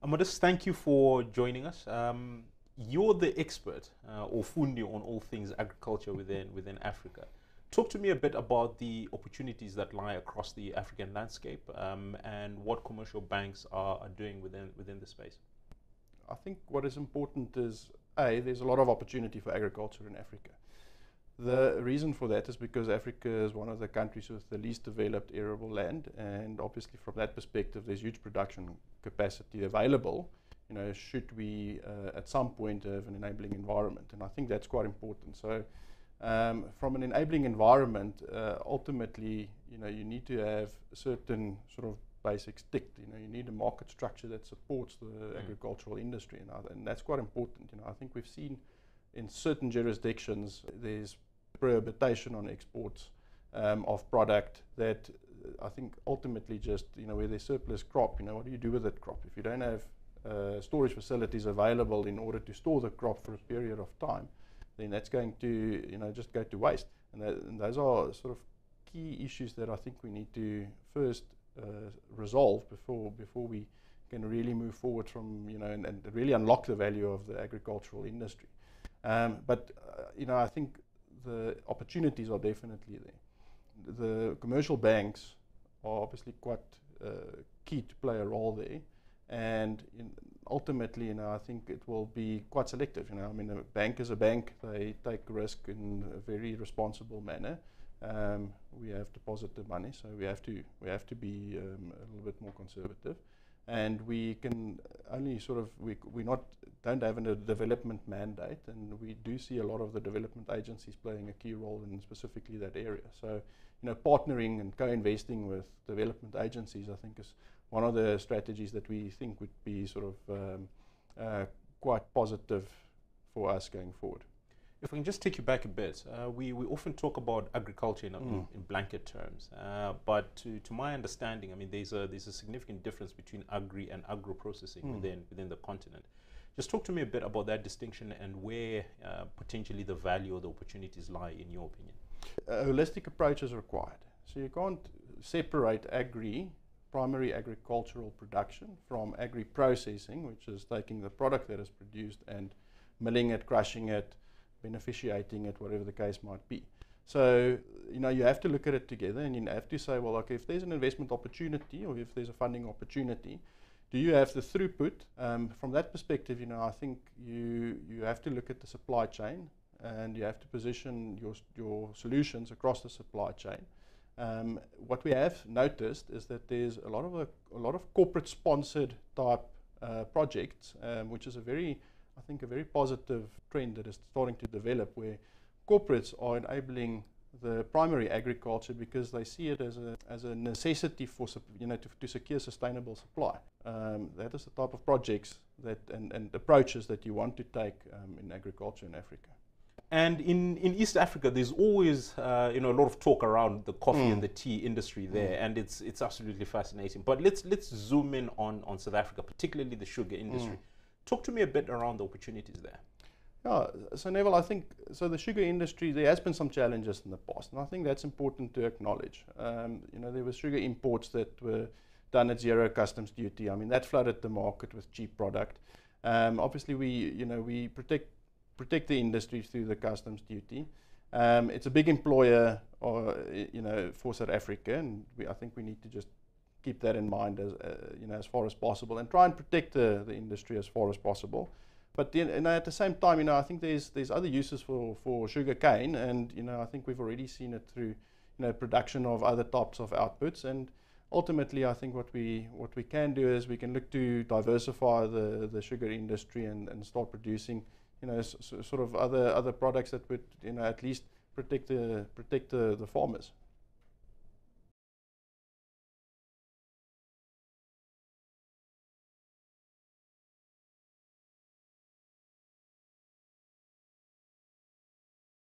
Amandus, thank you for joining us. You're the expert or fundi on all things agriculture within Africa. Talk to me a bit about the opportunities that lie across the African landscape and what commercial banks are doing within the space. I think what is important is, there's a lot of opportunity for agriculture in Africa. The reason for that is because Africa is one of the countries with the least developed arable land, and obviously from that perspective there's huge production capacity available, should we at some point have an enabling environment, and I think that's quite important. So from an enabling environment, ultimately, you need to have a certain sort of basics ticked. You need a market structure that supports the agricultural industry, and that's quite important. I think we've seen in certain jurisdictions there's prohibition on exports of product that I think ultimately just, where there's surplus crop, what do you do with that crop? If you don't have storage facilities available in order to store the crop for a period of time, then that's going to, just go to waste. And those are sort of key issues that I think we need to first resolve before we can really move forward from, and really unlock the value of the agricultural industry. But I think the opportunities are definitely there. The commercial banks are obviously quite key to play a role there, and ultimately, I think it will be quite selective. A bank is a bank; they take risk in a very responsible manner. We have deposited money, so we have to be a little bit more conservative. And we can only don't have a development mandate, and we do see a lot of the development agencies playing a key role in specifically that area. So, partnering and co-investing with development agencies, I think, is one of the strategies that we think would be sort of quite positive for us going forward. If we can just take you back a bit, we often talk about agriculture in blanket terms, but to my understanding, there's a significant difference between agri and agro-processing within the continent. Just talk to me a bit about that distinction and where potentially the value or the opportunities lie, in your opinion. A holistic approach is required. So you can't separate primary agricultural production from agri-processing, which is taking the product that is produced and milling it, crushing it, beneficiating it, whatever the case might be. So, you have to look at it together, and you have to say, well, okay, if there's an investment opportunity or if there's a funding opportunity, do you have the throughput? From that perspective, I think you have to look at the supply chain, and you have to position your solutions across the supply chain. What we have noticed is that there's a lot of corporate sponsored type projects, which is a very positive trend that is starting to develop, where corporates are enabling the primary agriculture because they see it as a necessity for to secure sustainable supply. That is the type of projects and approaches that you want to take in agriculture in Africa. And in East Africa, there's always a lot of talk around the coffee and the tea industry there, and it's absolutely fascinating. But let's zoom in on South Africa, particularly the sugar industry. Talk to me a bit around the opportunities there. Yeah, so Neville, I think the sugar industry, there has been some challenges in the past, and I think that's important to acknowledge. There were sugar imports that were done at zero customs duty. That flooded the market with cheap product. Obviously, we protect the industry through the customs duty. It's a big employer, for South Africa, and I think we need to just keep that in mind as far as possible, and try and protect the industry as far as possible. But at the same time, I think there's other uses for sugar cane, and I think we've already seen it through production of other types of outputs. And ultimately, I think what we can do is we can look to diversify the sugar industry and start producing sort of other products that would at least protect the farmers.